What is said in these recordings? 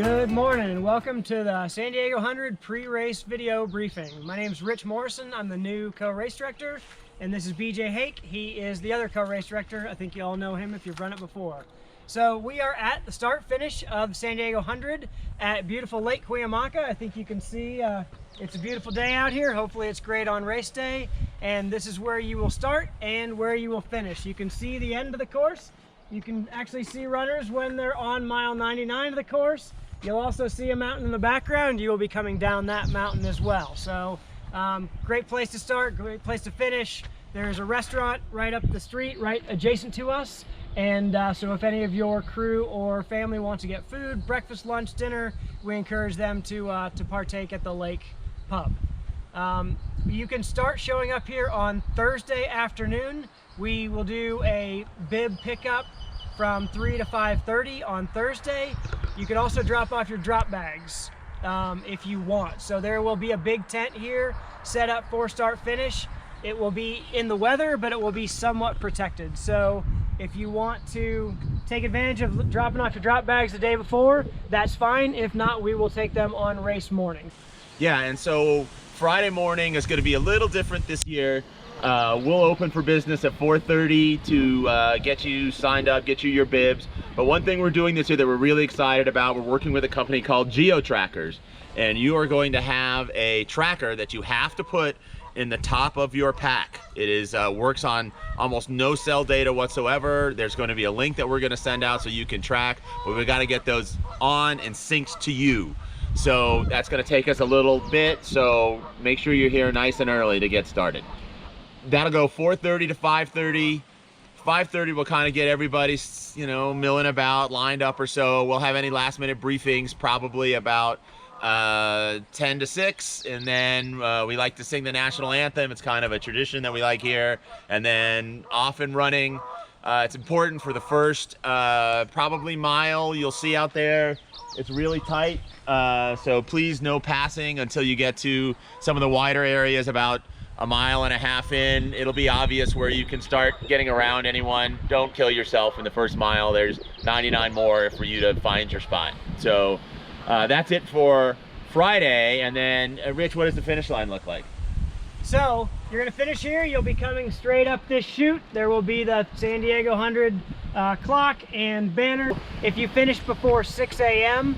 Good morning and welcome to the San Diego 100 pre-race video briefing. My name is Rich Morrison. I'm the new co-race director, and this is BJ Hake. He is the other co-race director. I think you all know him if you've run it before. So we are at the start finish of San Diego 100 at beautiful Lake Cuyamaca. I think you can see it's a beautiful day out here. Hopefully it's great on race day, and this is where you will start and where you will finish. You can see the end of the course. You can actually see runners when they're on mile 99 of the course. You'll also see a mountain in the background. You will be coming down that mountain as well. So great place to start, great place to finish. There's a restaurant right up the street, right adjacent to us. And so if any of your crew or family wants to get food, breakfast, lunch, dinner, we encourage them to partake at the lake pub. You can start showing up here on Thursday afternoon. We will do a bib pickup from 3 to 5:30 on Thursday. You can also drop off your drop bags if you want. So there will be a big tent here set up for start finish. It will be in the weather, but it will be somewhat protected. So if you want to take advantage of dropping off your drop bags the day before, that's fine. If not, we will take them on race morning. Yeah, and so Friday morning is going to be a little different this year. We'll open for business at 4:30 to get you signed up, get you your bibs. But one thing we're doing this year that we're really excited about, we're working with a company called Geo Trackers, and you are going to have a tracker that you have to put in the top of your pack. It is works on almost no cell data whatsoever. There's going to be a link that we're going to send out so you can track, but we've got to get those on and synced to you. So that's going to take us a little bit, so make sure you're here nice and early to get started. That'll go 4:30 to 5:30. 5:30 will kind of get everybody, you know, milling about, lined up or so. We'll have any last minute briefings probably about 10 to 6, and then we like to sing the national anthem. It's kind of a tradition that we like here. And then off and running. It's important for the first probably mile you'll see out there. It's really tight, so please no passing until you get to some of the wider areas about a mile and a half in. It'll be obvious where you can start getting around anyone. Don't kill yourself in the first mile. There's 99 more for you to find your spot. So that's it for Friday. And then Rich, what does the finish line look like? So you're gonna finish here. You'll be coming straight up this chute. There will be the San Diego 100 clock and banner. If you finish before 6 a.m.,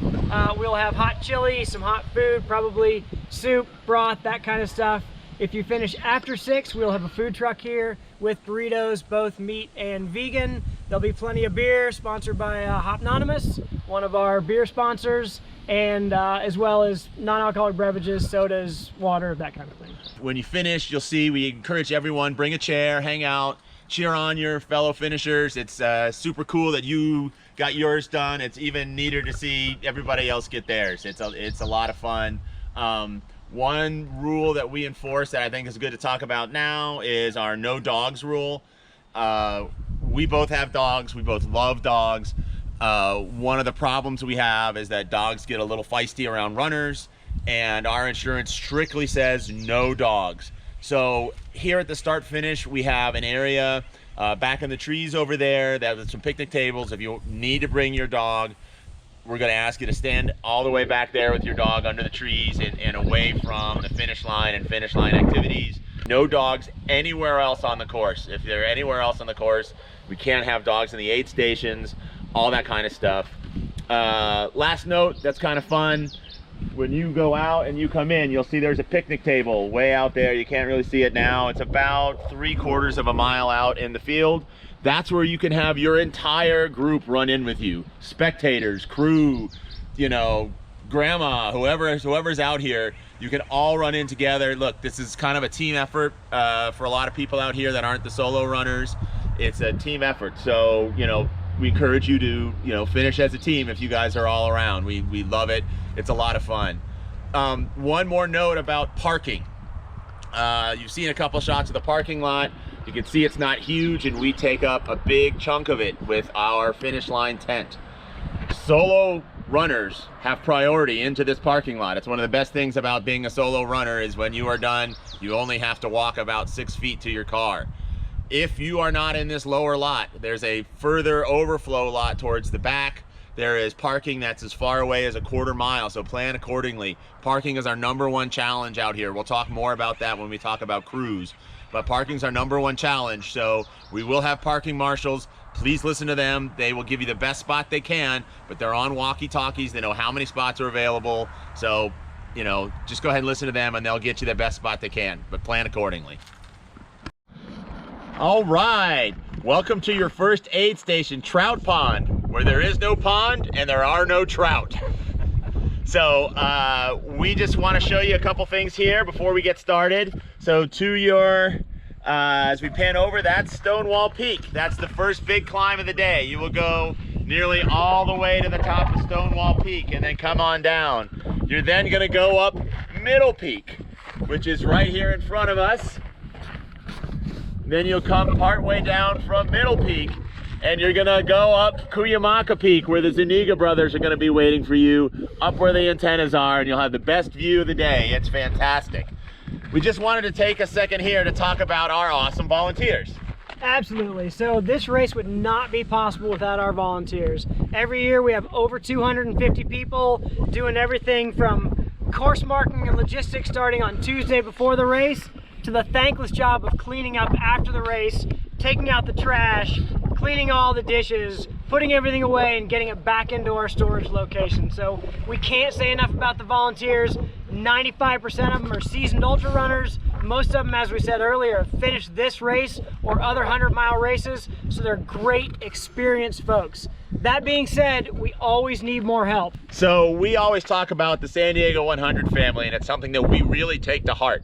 we'll have hot chili, some hot food, probably soup, broth, that kind of stuff. If you finish after 6, we'll have a food truck here with burritos, both meat and vegan. There'll be plenty of beer, sponsored by Hopnonymous, one of our beer sponsors, and as well as non-alcoholic beverages, sodas, water, that kind of thing. When you finish, you'll see we encourage everyone, bring a chair, hang out, cheer on your fellow finishers. It's super cool that you got yours done. It's even neater to see everybody else get theirs. It's a lot of fun. One rule that we enforce that I think is good to talk about now is our no dogs rule. We both have dogs. We both love dogs. One of the problems we have is that dogs get a little feisty around runners, and our insurance strictly says no dogs. So here at the start finish, we have an area back in the trees over there that has some picnic tables. If you need to bring your dog, we're going to ask you to stand all the way back there with your dog under the trees and away from the finish line and finish line activities. No dogs anywhere else on the course. If they're anywhere else on the course, we can't have dogs in the aid stations, all that kind of stuff. Last note that's kind of fun. When you go out and you come in, you'll see there's a picnic table way out there. You can't really see it now. It's about 3/4 of a mile out in the field. That's where you can have your entire group run in with you. Spectators, crew, you know, grandma, whoever's out here, you can all run in together. Look, this is kind of a team effort for a lot of people out here that aren't the solo runners. It's a team effort. So, you know, we encourage you to, you know, finish as a team if you guys are all around. We love it. It's a lot of fun. One more note about parking. You've seen a couple shots of the parking lot. You can see it's not huge, and we take up a big chunk of it with our finish line tent. Solo runners have priority into this parking lot. It's one of the best things about being a solo runner is when you are done, you only have to walk about 6 feet to your car. If you are not in this lower lot, there's a further overflow lot towards the back. There is parking that's as far away as a quarter mile, so plan accordingly. Parking is our #1 challenge out here. We'll talk more about that when we talk about crews. But parking's our #1 challenge, so we will have parking marshals. Please listen to them. They will give you the best spot they can, but they're on walkie-talkies. They know how many spots are available. So, you know, just go ahead and listen to them and they'll get you the best spot they can, but plan accordingly. All right, welcome to your first aid station, Trout Pond, where there is no pond and there are no trout. So we just want to show you a couple things here before we get started. So to your, as we pan over, that's Stonewall Peak. That's the first big climb of the day. You will go nearly all the way to the top of Stonewall Peak and then come on down. You're then going to go up Middle Peak, which is right here in front of us. Then you'll come partway down from Middle Peak and you're gonna go up Cuyamaca Peak where the Zuniga brothers are gonna be waiting for you, up where the antennas are, and you'll have the best view of the day. It's fantastic. We just wanted to take a second here to talk about our awesome volunteers. Absolutely. So this race would not be possible without our volunteers. Every year we have over 250 people doing everything from course marking and logistics starting on Tuesday before the race to the thankless job of cleaning up after the race, taking out the trash, cleaning all the dishes, putting everything away and getting it back into our storage location. So we can't say enough about the volunteers. 95% of them are seasoned ultra runners. Most of them, as we said earlier, have finished this race or other 100-mile races, so they're great, experienced folks. That being said, we always need more help. So we always talk about the San Diego 100 family, and it's something that we really take to heart.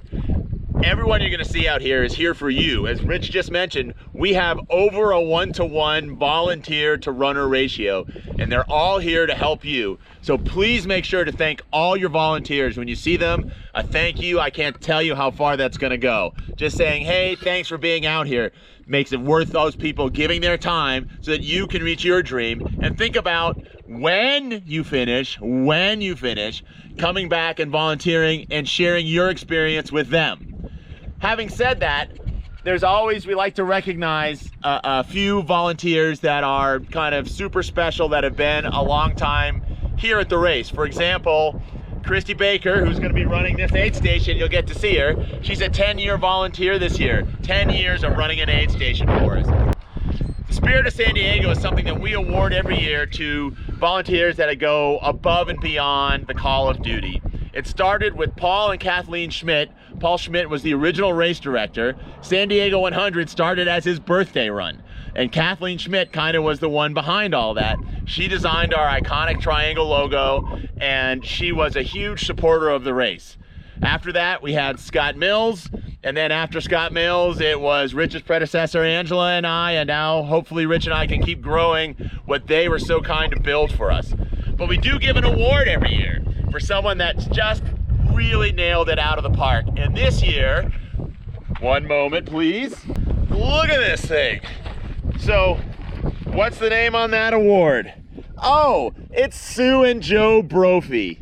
Everyone you're going to see out here is here for you. As Rich just mentioned, we have over a 1-to-1 volunteer to runner ratio, and they're all here to help you. So please make sure to thank all your volunteers. When you see them, a thank you. I can't tell you how far that's going to go. Just saying, hey, thanks for being out here makes it worth those people giving their time so that you can reach your dream. And think about when you finish, coming back and volunteering and sharing your experience with them. Having said that, there's always, we like to recognize a few volunteers that are kind of super special that have been a long time here at the race. For example, Christy Baker, who's going to be running this aid station, you'll get to see her. She's a 10-year volunteer this year. 10 years of running an aid station for us. The Spirit of San Diego is something that we award every year to volunteers that go above and beyond the call of duty. It started with Paul and Kathleen Schmidt. Paul Schmidt was the original race director. San Diego 100 started as his birthday run. And Kathleen Schmidt kind of was the one behind all that. She designed our iconic triangle logo, and she was a huge supporter of the race. After that, we had Scott Mills, and then after Scott Mills, it was Rich's predecessor, Angela, and I, and now hopefully Rich and I can keep growing what they were so kind to build for us. But we do give an award every year for someone that's just really nailed it out of the park. And this year, one moment please, look at this thing. So what's the name on that award? Oh, it's Sue and Joe Brophy.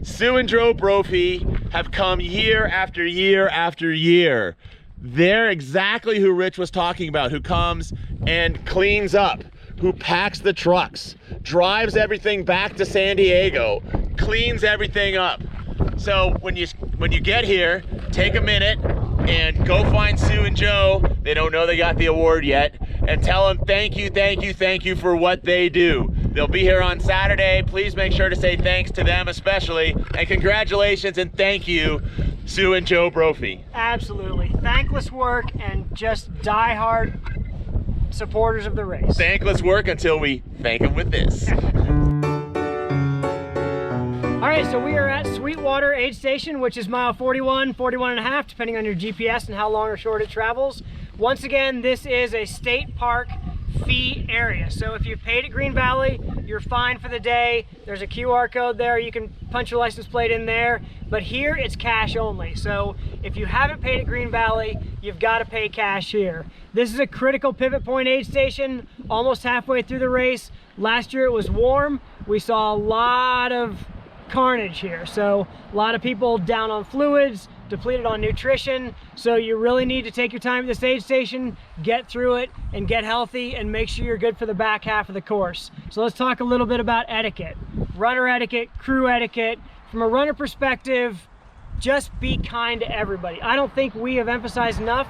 Sue and Joe Brophy have come year after year after year. They're exactly who Rich was talking about, who comes and cleans up, who packs the trucks, drives everything back to San Diego, cleans everything up. So when you get here, take a minute and go find Sue and Joe. They don't know they got the award yet, and tell them thank you for what they do. They'll be here on Saturday. Please make sure to say thanks to them especially, and congratulations and thank you, Sue and Joe Brophy. Absolutely. Thankless work and just die-hard supporters of the race. Thankless work until we thank them with this. All right, so we are at Sweetwater Aid Station, which is mile 41, 41 and a half, depending on your GPS and how long or short it travels. Once again, this is a state park fee area. So if you've paid at Green Valley, you're fine for the day. There's a QR code there. You can punch your license plate in there. But here it's cash only. So if you haven't paid at Green Valley, you've got to pay cash here. This is a critical pivot point aid station, almost halfway through the race. Last year it was warm. We saw a lot of carnage here. So a lot of people down on fluids, depleted on nutrition. So you really need to take your time at this aid station, get through it, and get healthy, and make sure you're good for the back half of the course. So let's talk a little bit about etiquette. Runner etiquette, crew etiquette. From a runner perspective, just be kind to everybody. I don't think we have emphasized enough,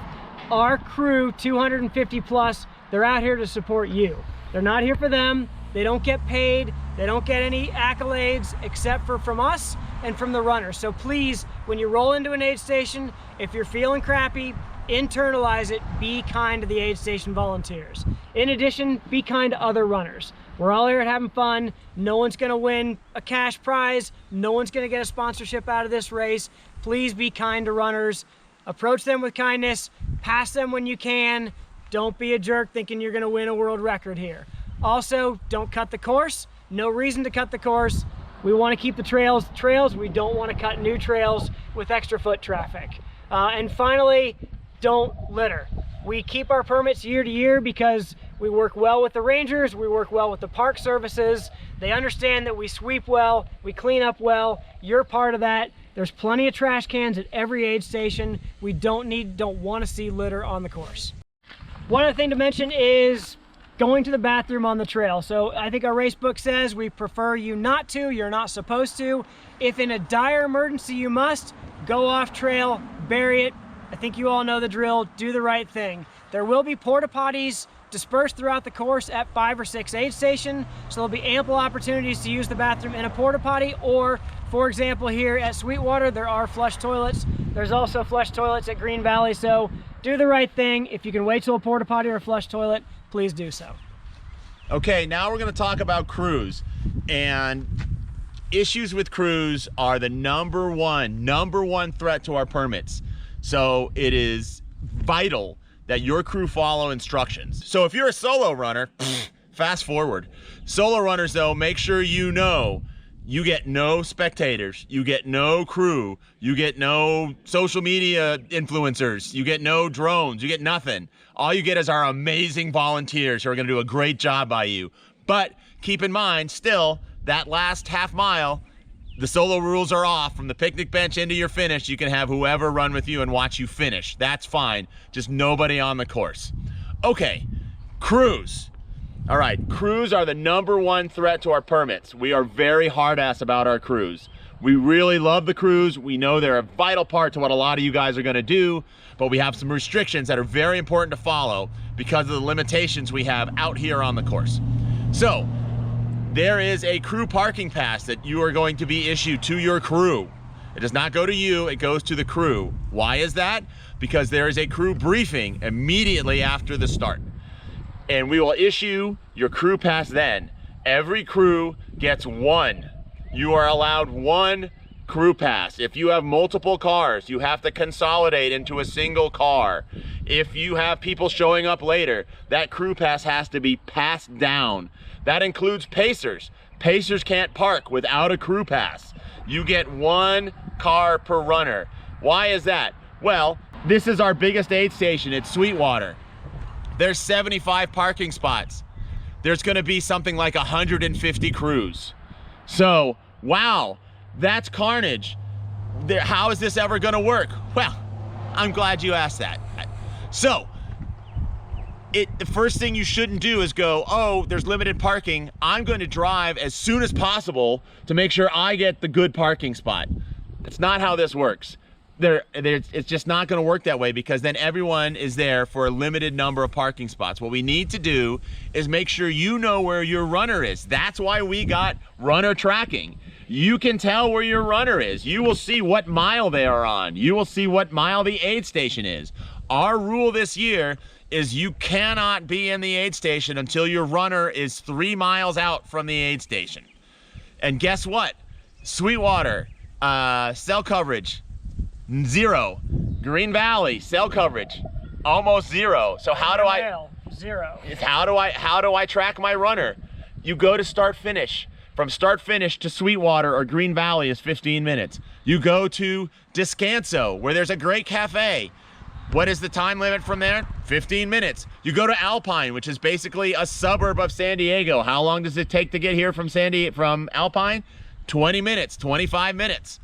our crew, 250 plus, they're out here to support you. They're not here for them. They don't get paid. They don't get any accolades except for from us and from the runners. So please, when you roll into an aid station, if you're feeling crappy, internalize it. Be kind to the aid station volunteers. In addition, be kind to other runners. We're all here having fun. No one's gonna win a cash prize. No one's gonna get a sponsorship out of this race. Please be kind to runners. Approach them with kindness. Pass them when you can. Don't be a jerk thinking you're gonna win a world record here. Also, don't cut the course. No reason to cut the course. We want to keep the trails trails. We don't want to cut new trails with extra foot traffic. And finally, don't litter. We keep our permits year to year because we work well with the rangers, we work well with the park services. They understand that we sweep well, we clean up well. You're part of that. There's plenty of trash cans at every aid station. We don't want to see litter on the course. One other thing to mention is going to the bathroom on the trail. So I think our race book says we prefer you not to, you're not supposed to. If in a dire emergency you must, go off trail, bury it. I think you all know the drill, do the right thing. There will be porta potties dispersed throughout the course at 5 or 6 aid stations, so there'll be ample opportunities to use the bathroom in a porta potty, or for example here at Sweetwater, there are flush toilets. There's also flush toilets at Green Valley, so do the right thing. If you can wait till a porta potty or a flush toilet, please do so. Okay, now we're going to talk about crews. And issues with crews are the number one threat to our permits. So it is vital that your crew follow instructions. So if you're a solo runner, fast forward. Solo runners though, make sure you know you get no spectators, you get no crew, you get no social media influencers, you get no drones, you get nothing. All you get is our amazing volunteers who are gonna do a great job by you. But keep in mind, still, that last half mile, the solo rules are off. From the picnic bench into your finish, you can have whoever run with you and watch you finish. That's fine, just nobody on the course. Okay, crews. All right, crews are the number one threat to our permits. We are very hard-ass about our crews. We really love the crews. We know they're a vital part to what a lot of you guys are gonna do, but we have some restrictions that are very important to follow because of the limitations we have out here on the course. So, there is a crew parking pass that you are going to be issued to your crew. It does not go to you, it goes to the crew. Why is that? Because there is a crew briefing immediately after the start. And we will issue your crew pass then. Every crew gets one. You are allowed one crew pass. If you have multiple cars, you have to consolidate into a single car. If you have people showing up later, that crew pass has to be passed down. That includes pacers. Pacers can't park without a crew pass. You get one car per runner. Why is that? Well, this is our biggest aid station. It's Sweetwater. There's 75 parking spots. There's gonna be something like 150 crews. So, wow, that's carnage. How is this ever gonna work? Well, I'm glad you asked that. So, the first thing you shouldn't do is go, oh, there's limited parking. I'm going to drive as soon as possible to make sure I get the good parking spot. That's not how this works. It's just not going to work that way, because then everyone is there for a limited number of parking spots. What we need to do is make sure you know where your runner is. That's why we got runner tracking. You can tell where your runner is. You will see what mile they are on. You will see what mile the aid station is. Our rule this year is you cannot be in the aid station until your runner is 3 miles out from the aid station. And guess what? Sweetwater, cell coverage, 0. Green Valley, cell coverage, almost 0. So how do I? 0. How do I track my runner? You go to start finish. From start finish to Sweetwater or Green Valley is 15 minutes. You go to Descanso, where there's a great cafe. What is the time limit from there? 15 minutes. You go to Alpine, which is basically a suburb of San Diego. How long does it take to get here from Alpine? 20 minutes, 25 minutes.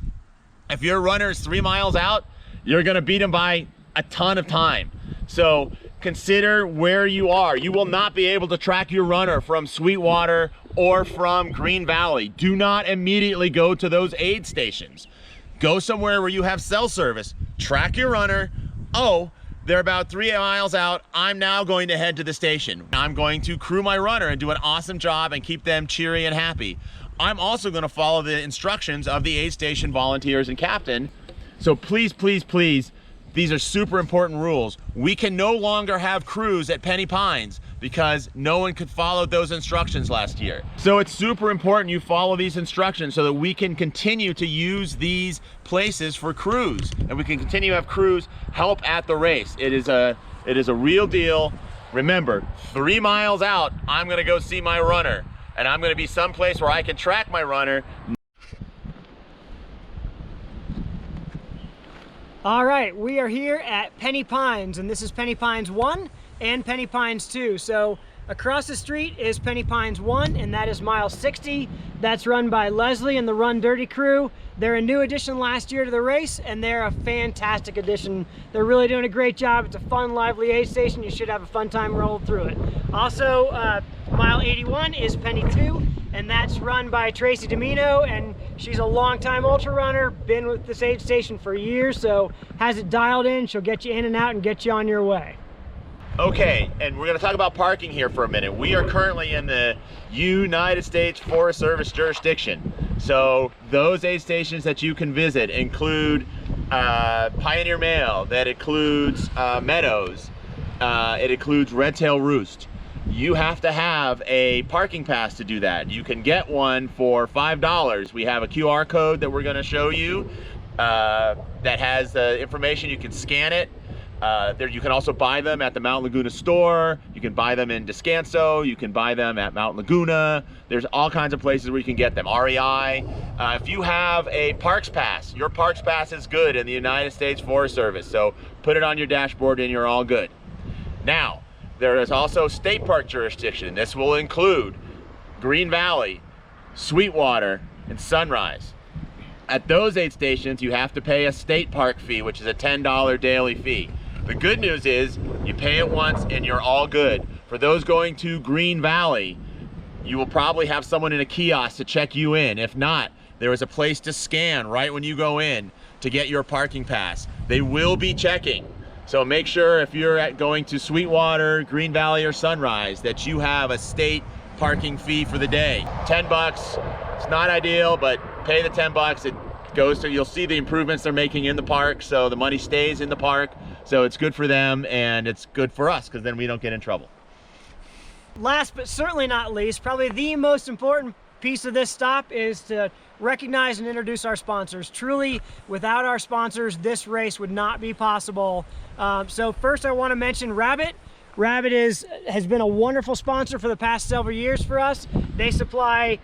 If your runner is 3 miles out, you're gonna beat them by a ton of time. So consider where you are. You will not be able to track your runner from Sweetwater or from Green Valley. Do not immediately go to those aid stations. Go somewhere where you have cell service, track your runner. Oh, they're about 3 miles out. I'm now going to head to the station. I'm going to crew my runner and do an awesome job and keep them cheery and happy. I'm also gonna follow the instructions of the aid station volunteers and captain. So please, please, please, these are super important rules. We can no longer have crews at Penny Pines because no one could follow those instructions last year. So it's super important you follow these instructions so that we can continue to use these places for crews and we can continue to have crews help at the race. It is a real deal. Remember, 3 miles out, I'm gonna go see my runner and I'm gonna be someplace where I can track my runner. All right, we are here at Penny Pines, and this is Penny Pines 1 and Penny Pines 2. So across the street is Penny Pines 1, and that is mile 60. That's run by Leslie and the Run Dirty crew. They're a new addition last year to the race, and they're a fantastic addition. They're really doing a great job. It's a fun, lively aid station. You should have a fun time rolling through it. Also, mile 81 is Penny 2, and that's run by Tracy Domino, and she's a longtime ultra runner, been with this aid station for years, so has it dialed in. She'll get you in and out and get you on your way. Okay, and we're gonna talk about parking here for a minute. We are currently in the United States Forest Service jurisdiction. So those aid stations that you can visit include Pioneer Mail, that includes Meadows, it includes Red Tail Roost. You have to have a parking pass to do that. You can get one for $5. We have a QR code that we're gonna show you that has the information. You can scan it. You can also buy them at the Mount Laguna store. You can buy them in Descanso. You can buy them at Mount Laguna. There's all kinds of places where you can get them. REI. If you have a Parks Pass, your Parks Pass is good in the United States Forest Service. So put it on your dashboard and you're all good. Now, there is also state park jurisdiction. This will include Green Valley, Sweetwater, and Sunrise. At those aid stations, you have to pay a state park fee, which is a $10 daily fee. The good news is you pay it once and you're all good. For those going to Green Valley, you will probably have someone in a kiosk to check you in. If not, there is a place to scan right when you go in to get your parking pass. They will be checking. So make sure if you're going to Sweetwater, Green Valley, or Sunrise that you have a state parking fee for the day. 10 bucks, it's not ideal, but pay the 10 bucks. It goes to, you'll see the improvements they're making in the park, so the money stays in the park. So it's good for them and it's good for us because then we don't get in trouble. Last but certainly not least, probably the most important piece of this stop is to recognize and introduce our sponsors. Truly, without our sponsors, this race would not be possible. So first I want to mention Rabbit. Rabbit has been a wonderful sponsor for the past several years for us. They supply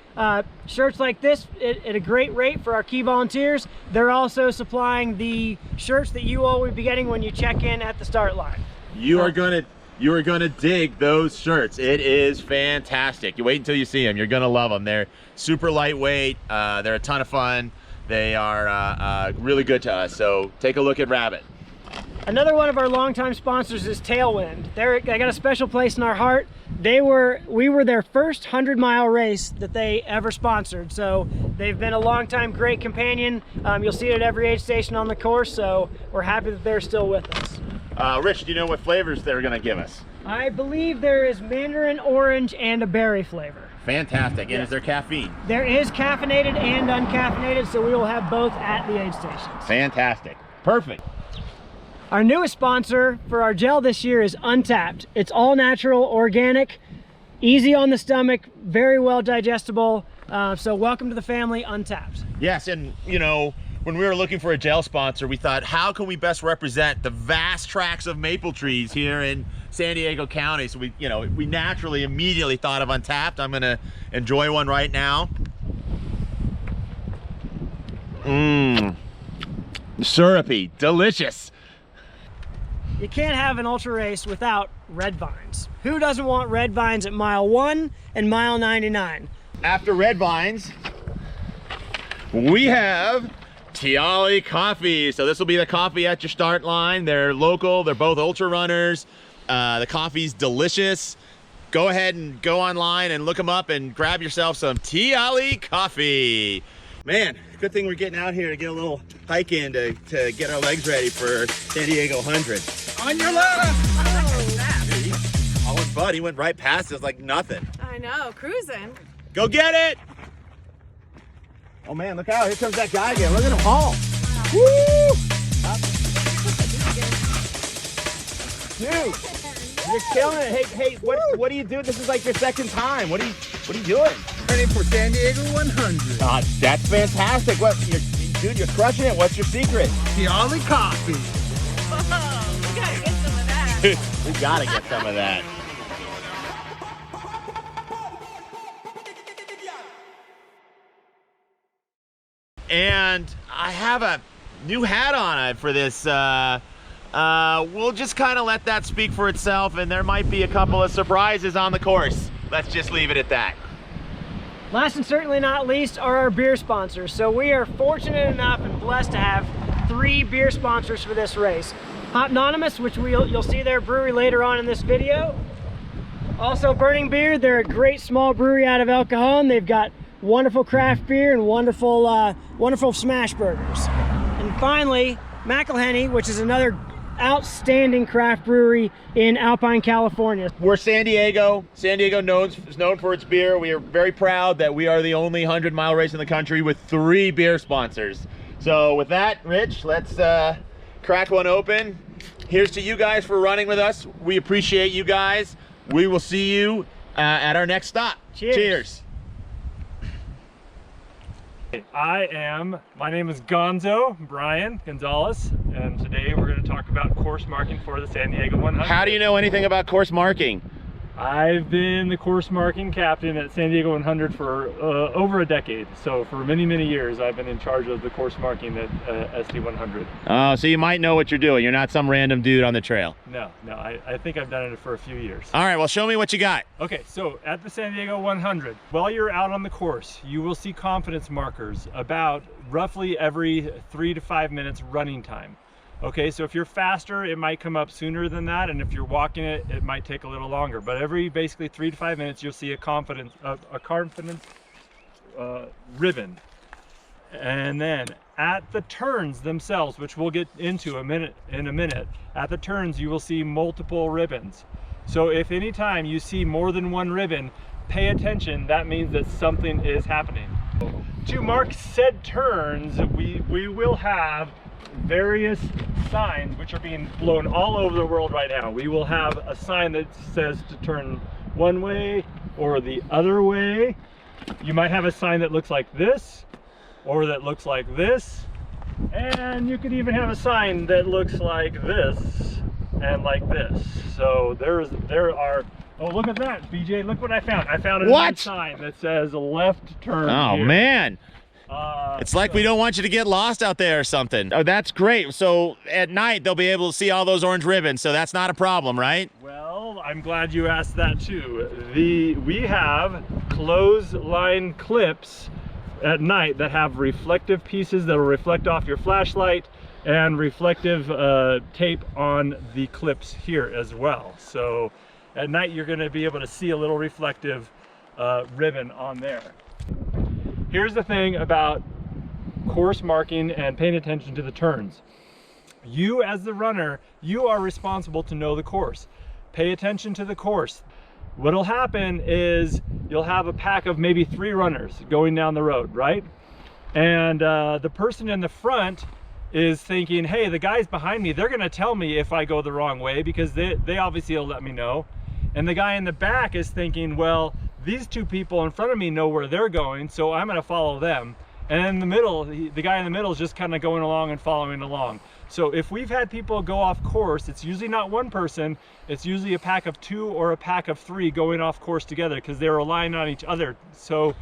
shirts like this at a great rate for our key volunteers. They're also supplying the shirts that you all will be getting when you check in at the start line. You are gonna dig those shirts. It is fantastic. You wait until you see them. You're gonna love them. They're super lightweight. They're a ton of fun. They are really good to us. So take a look at Rabbit. Another one of our longtime sponsors is Tailwind. They got a special place in our heart. We were their first 100-mile race that they ever sponsored. So they've been a longtime great companion. You'll see it at every aid station on the course. So we're happy that they're still with us. Rich, do you know what flavors they're gonna give us? I believe there is mandarin, orange, and a berry flavor. Fantastic. And Yes. is there caffeine? There is caffeinated and uncaffeinated, so we will have both at the aid stations. Fantastic. Perfect. Our newest sponsor for our gel this year is Untapped. It's all natural, organic, easy on the stomach, very well digestible. So welcome to the family, Untapped. Yes, and you know, when we were looking for a gel sponsor, we thought, how can we best represent the vast tracts of maple trees here in San Diego County? So we naturally immediately thought of Untapped. I'm gonna enjoy one right now. Syrupy, delicious. You can't have an ultra race without red vines. Who doesn't want red vines at mile 1 and mile 99? After red vines, we have Tiali Coffee. So this will be the coffee at your start line. They're local. They're both ultra runners. The coffee's delicious. Go ahead and go online and look them up and grab yourself some Tiali Coffee. Man, good thing we're getting out here to get a little hike in to get our legs ready for San Diego 100. On your left! Dude, all in bud, he went right past us like nothing. I know, cruising. Go get it! Oh man, look out, here comes that guy again. Look at him haul. Woo! Dude, you're killing it. Hey, what do you do? This is like your second time. What are you doing? Training for San Diego 100. That's fantastic. Dude, you're crushing it. What's your secret? Tiali Coffee. Whoa, we gotta get some of that. We gotta get some of that. And I have a new hat on for this. We'll just kind of let that speak for itself, and there might be a couple of surprises on the course. Let's just leave it at that. Last and certainly not least are our beer sponsors. So we are fortunate enough and blessed to have 3 beer sponsors for this race. Hopnonymous, which you'll see their brewery later on in this video. Also Burning Beer, they're a great small brewery out of El Cajon. They've got wonderful craft beer and wonderful smash burgers. And finally, McElhenney, which is another outstanding craft brewery in Alpine, California. We're San Diego. San Diego is known for its beer. We are very proud that we are the only 100-mile race in the country with 3 beer sponsors. So with that, Rich, let's crack one open. Here's to you guys for running with us. We appreciate you guys. We will see you at our next stop. Cheers. Cheers. My name is Gonzo, Brian Gonzalez, and today we're going to talk about course marking for the San Diego 100. How do you know anything about course marking? I've been the course marking captain at San Diego 100 for over a decade. So for many, many years, I've been in charge of the course marking at SD 100. Oh, so you might know what you're doing. You're not some random dude on the trail. No, I think I've done it for a few years. All right, well, show me what you got. Okay, so at the San Diego 100, while you're out on the course, you will see confidence markers about roughly every 3 to 5 minutes running time. Okay, so if you're faster, it might come up sooner than that, and if you're walking it, it might take a little longer. But every basically 3 to 5 minutes, you'll see a confidence ribbon. And then at the turns themselves, which we'll get into in a minute, at the turns you will see multiple ribbons. So if any time you see more than one ribbon, pay attention. That means that something is happening. To mark said turns, we will have various signs which are being blown all over the world right now. We will have a sign that says to turn one way or the other way. You might have a sign that looks like this or that looks like this, and you could even have a sign that looks like this and like this. So there are, oh, look at that, BJ, look what I found. I found a sign that says left turn. Oh here. Man, it's like we don't want you to get lost out there or something. Oh, that's great. So at night they'll be able to see all those orange ribbons, so that's not a problem, right? Well, I'm glad you asked that too. We have clothesline clips at night that have reflective pieces that will reflect off your flashlight, and reflective tape on the clips here as well. So at night you're going to be able to see a little reflective ribbon on there. Here's the thing about course marking and paying attention to the turns. You as the runner, you are responsible to know the course. Pay attention to the course. What'll happen is you'll have a pack of maybe 3 runners going down the road, right? And the person in the front is thinking, hey, the guys behind me, they're gonna tell me if I go the wrong way because they obviously will let me know. And the guy in the back is thinking, well, these 2 people in front of me know where they're going, so I'm gonna follow them. And in the middle, the guy in the middle is just kind of going along and following along. So if we've had people go off course, it's usually not one person, it's usually a pack of 2 or a pack of 3 going off course together because they're relying on each other. So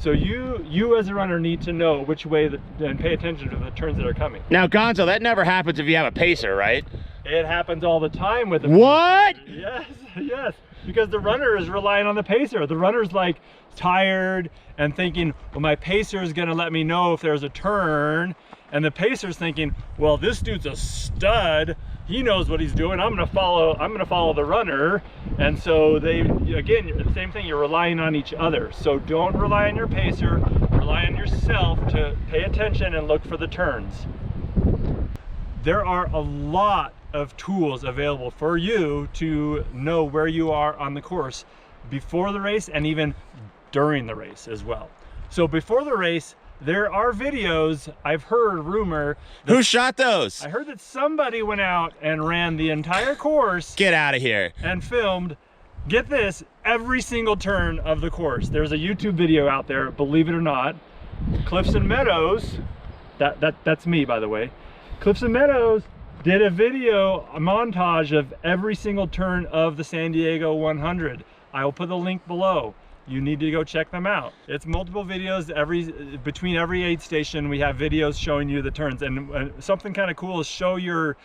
you as a runner need to know which way and pay attention to the turns that are coming. Now, Gonzo, that never happens if you have a pacer, right? It happens all the time with the What? Yes, yes. because the runner is relying on the pacer. The runner's like tired and thinking, well, my pacer is gonna let me know if there's a turn, and the pacer's thinking, well, this dude's a stud, he knows what he's doing, I'm gonna follow the runner. And so they, again, the same thing, you're relying on each other. So don't rely on your pacer, rely on yourself to pay attention and look for the turns. There are a lot of tools available for you to know where you are on the course before the race and even during the race as well. So before the race, there are videos. I've heard rumor. Who shot those? I heard that somebody went out and ran the entire course. Get out of here. And filmed, get this, every single turn of the course. There's a YouTube video out there, believe it or not. Cliffs and Meadows, that's me, by the way. Cliffs and Meadows did a video, a montage of every single turn of the San Diego 100. I will put the link below. You need to go check them out. It's multiple videos. Between every aid station, we have videos showing you the turns. And something kind of cool is show your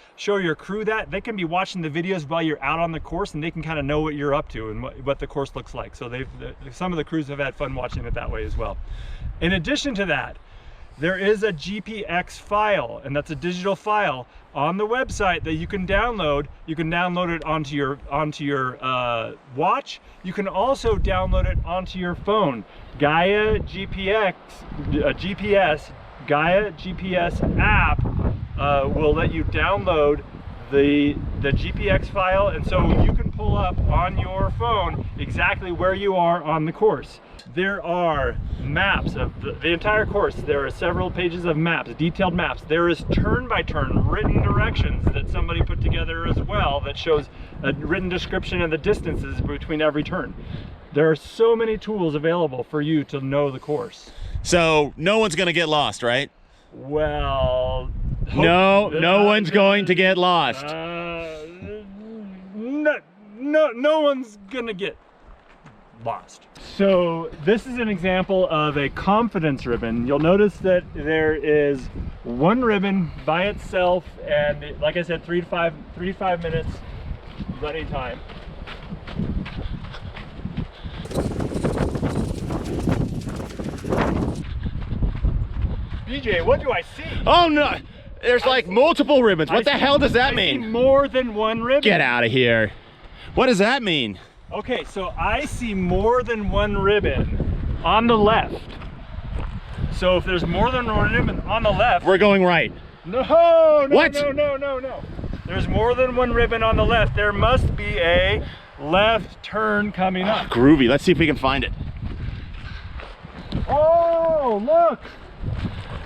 crew that. They can be watching the videos while you're out on the course, and they can kind of know what you're up to and what the course looks like. So some of the crews have had fun watching it that way as well. In addition to that, there is a GPX file, and that's a digital file on the website that you can download. You can download it onto your watch. You can also download it onto your phone. Gaia GPS app will let you download the GPX file, and so you can pull up on your phone exactly where you are on the course. There are maps of the entire course. There are several pages of maps, detailed maps. There is turn-by-turn written directions that somebody put together as well that shows a written description and the distances between every turn. There are so many tools available for you to know the course. So no one's gonna get lost, right? Well, no one's going to get lost. No one's gonna get lost. So this is an example of a confidence ribbon. You'll notice that there is one ribbon by itself, and like I said, 3 to 5 minutes running time. BJ, what do I see? Oh no, there's like multiple ribbons. What the hell does that mean? I see more than one ribbon. Get out of here. What does that mean? Okay, so I see more than one ribbon on the left. So if there's more than one ribbon on the left, we're going right. No, what? No. There's more than one ribbon on the left. There must be a left turn coming up. Groovy. Let's see if we can find it. Oh, look!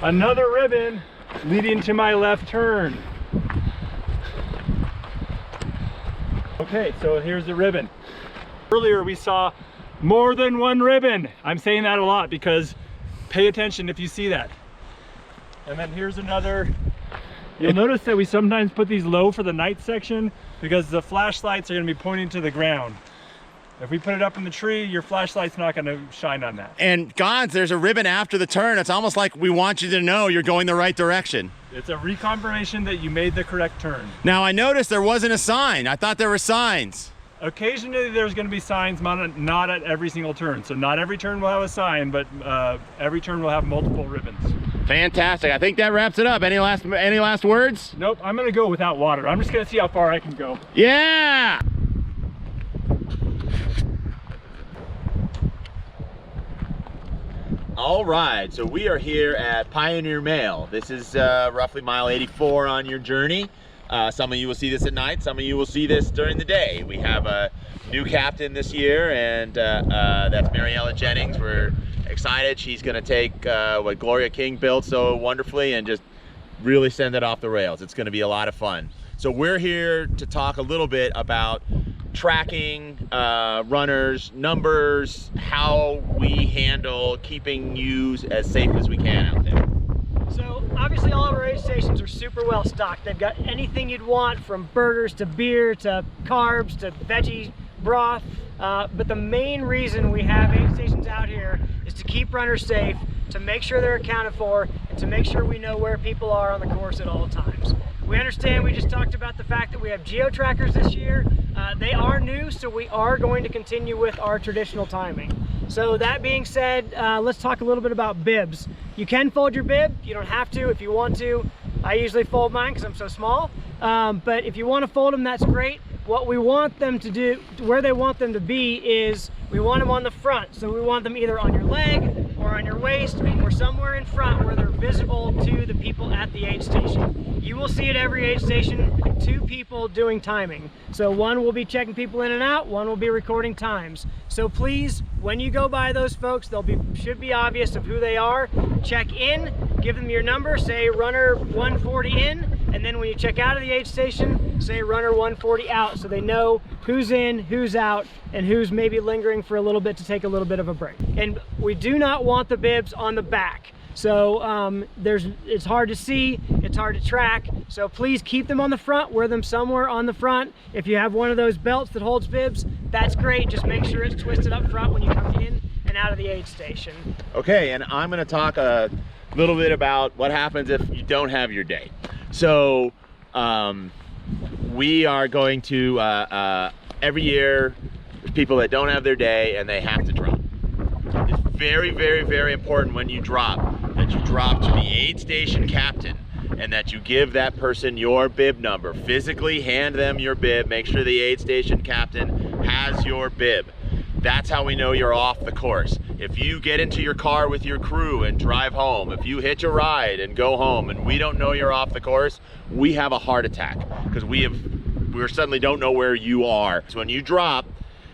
Another ribbon leading to my left turn. Okay, so here's the ribbon. Earlier we saw more than one ribbon. I'm saying that a lot because pay attention if you see that. And then here's another. You'll notice that we sometimes put these low for the night section because the flashlights are going to be pointing to the ground. If we put it up in the tree, your flashlight's not going to shine on that. And Gons, there's a ribbon after the turn. It's almost like we want you to know you're going the right direction. It's a reconfirmation that you made the correct turn. Now I noticed there wasn't a sign. I thought there were signs. Occasionally there's going to be signs, not at every single turn. So not every turn will have a sign, but every turn will have multiple ribbons. Fantastic. I think that wraps it up. Any last words? Nope, I'm going to go without water. I'm just going to see how far I can go. Yeah! All right, so we are here at Pioneer Mail. This is roughly mile 84 on your journey. Some of you will see this at night, some of you will see this during the day. We have a new captain this year, and that's Mariella Jennings. We're excited. She's gonna take what Gloria King built so wonderfully and just really send it off the rails. It's gonna be a lot of fun. So we're here to talk a little bit about tracking runners, numbers, how we handle keeping you as safe as we can out there. So obviously all of our aid stations are super well stocked. They've got anything you'd want, from burgers to beer to carbs to veggie broth. But the main reason we have aid stations out here is to keep runners safe, to make sure they're accounted for, and to make sure we know where people are on the course at all times. We understand we just talked about the fact that we have geo-trackers this year. They are new, so we are going to continue with our traditional timing. So that being said, let's talk a little bit about bibs. You can fold your bib, you don't have to if you want to. I usually fold mine because I'm so small, but if you want to fold them, that's great. What we want them to do, where they want them to be, is we want them on the front. So we want them either on your leg or on your waist or somewhere in front where they're visible to the people at the aid station. You will see at every aid station 2 people doing timing. So one will be checking people in and out, one will be recording times. So please, when you go by those folks, should be obvious of who they are. Check in, give them your number, say runner 140 in, and then when you check out of the aid station, say runner 140 out, so they know who's in, who's out, and who's maybe lingering for a little bit to take a little bit of a break. And we do not want the bibs on the back. So it's hard to see, it's hard to track. So please keep them on the front, wear them somewhere on the front. If you have one of those belts that holds bibs, that's great. Just make sure it's twisted up front when you come in and out of the aid station. Okay, and I'm gonna talk a little bit about what happens if you don't have your day. So we are going to, every year, there's people that don't have their day and they have to drop. It's very, very, very important when you drop, that you drop to the aid station captain and that you give that person your bib number. Physically hand them your bib, make sure the aid station captain has your bib. That's how we know you're off the course. If you get into your car with your crew and drive home, if you hitch a ride and go home and we don't know you're off the course, we have a heart attack because we suddenly don't know where you are. So when you drop,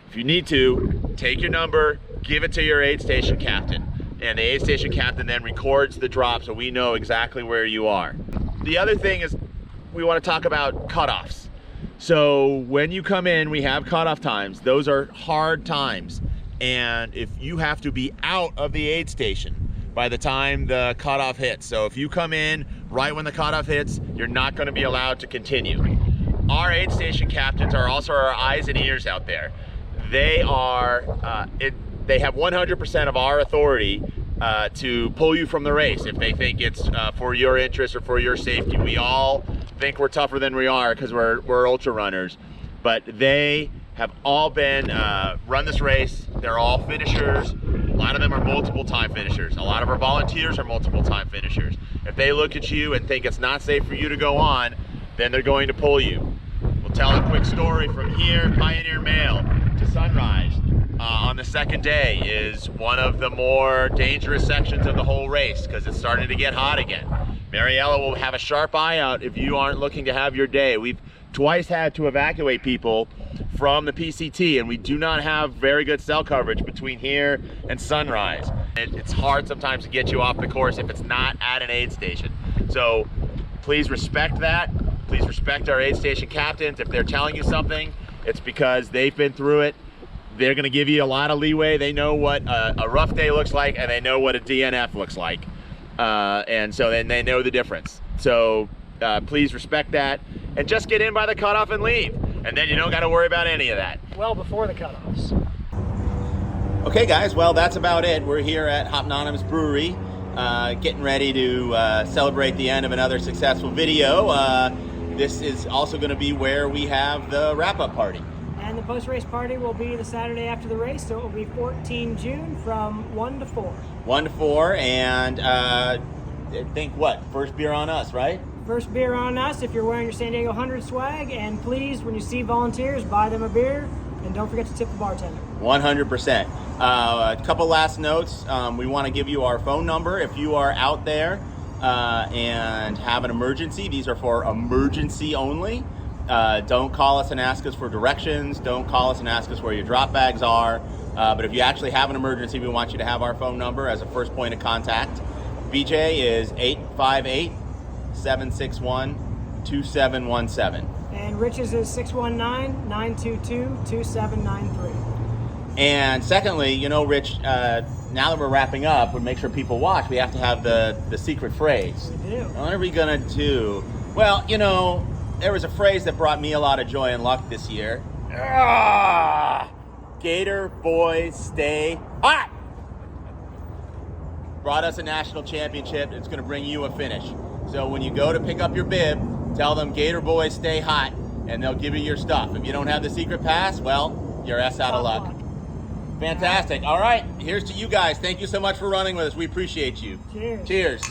if you need to, take your number, give it to your aid station captain, and the aid station captain then records the drop so we know exactly where you are. The other thing is we want to talk about cutoffs. So when you come in, we have cutoff times. Those are hard times. And if you have to be out of the aid station by the time the cutoff hits. So if you come in right when the cutoff hits, you're not going to be allowed to continue. Our aid station captains are also our eyes and ears out there. They are, they have 100% of our authority to pull you from the race if they think it's for your interest or for your safety. We all think we're tougher than we are because we're ultra runners, but they have all been run this race. They're all finishers. A lot of them are multiple time finishers. A lot of our volunteers are multiple time finishers. If they look at you and think it's not safe for you to go on, then they're going to pull you. We'll tell a quick story from here. Pioneer Mail to Sunrise on the second day is one of the more dangerous sections of the whole race because it's starting to get hot again. Mariella will have a sharp eye out if you aren't looking to have your day. We've twice had to evacuate people from the PCT, and we do not have very good cell coverage between here and Sunrise. It's hard sometimes to get you off the course if it's not at an aid station. So please respect that. Please respect our aid station captains. If they're telling you something, it's because they've been through it. They're gonna give you a lot of leeway. They know what a rough day looks like, and they know what a DNF looks like. And so then they know the difference. So please respect that and just get in by the cutoff and leave. And then you don't gotta worry about any of that. Well before the cutoffs. Okay guys, well that's about it. We're here at Hopnonymous Brewery, getting ready to celebrate the end of another successful video. This is also gonna be where we have the wrap-up party. And the post-race party will be the Saturday after the race, so it will be 14 June from 1 to 4. 1 to 4, and I think what? First beer on us, right? First beer on us if you're wearing your San Diego 100 swag, and please, when you see volunteers, buy them a beer, and don't forget to tip the bartender. 100%. A couple last notes. We want to give you our phone number if you are out there and have an emergency. These are for emergency only. Don't call us and ask us for directions. Don't call us and ask us where your drop bags are. But if you actually have an emergency, we want you to have our phone number as a first point of contact. BJ is 858-761-2717. And Rich's is 619-922-2793. And secondly, you know, Rich, now that we're wrapping up, we make sure people watch, we have to have the secret phrase. We do. What are we gonna do? Well, you know, there was a phrase that brought me a lot of joy and luck this year. Gator boys stay hot. Brought us a national championship. It's going to bring you a finish. So when you go to pick up your bib, Tell them Gator Boys stay hot, and they'll give you your stuff. If you don't have the secret pass, well, you're out of luck. Fantastic. All right, here's to you guys. Thank you so much for running with us. We appreciate you. Cheers. Cheers.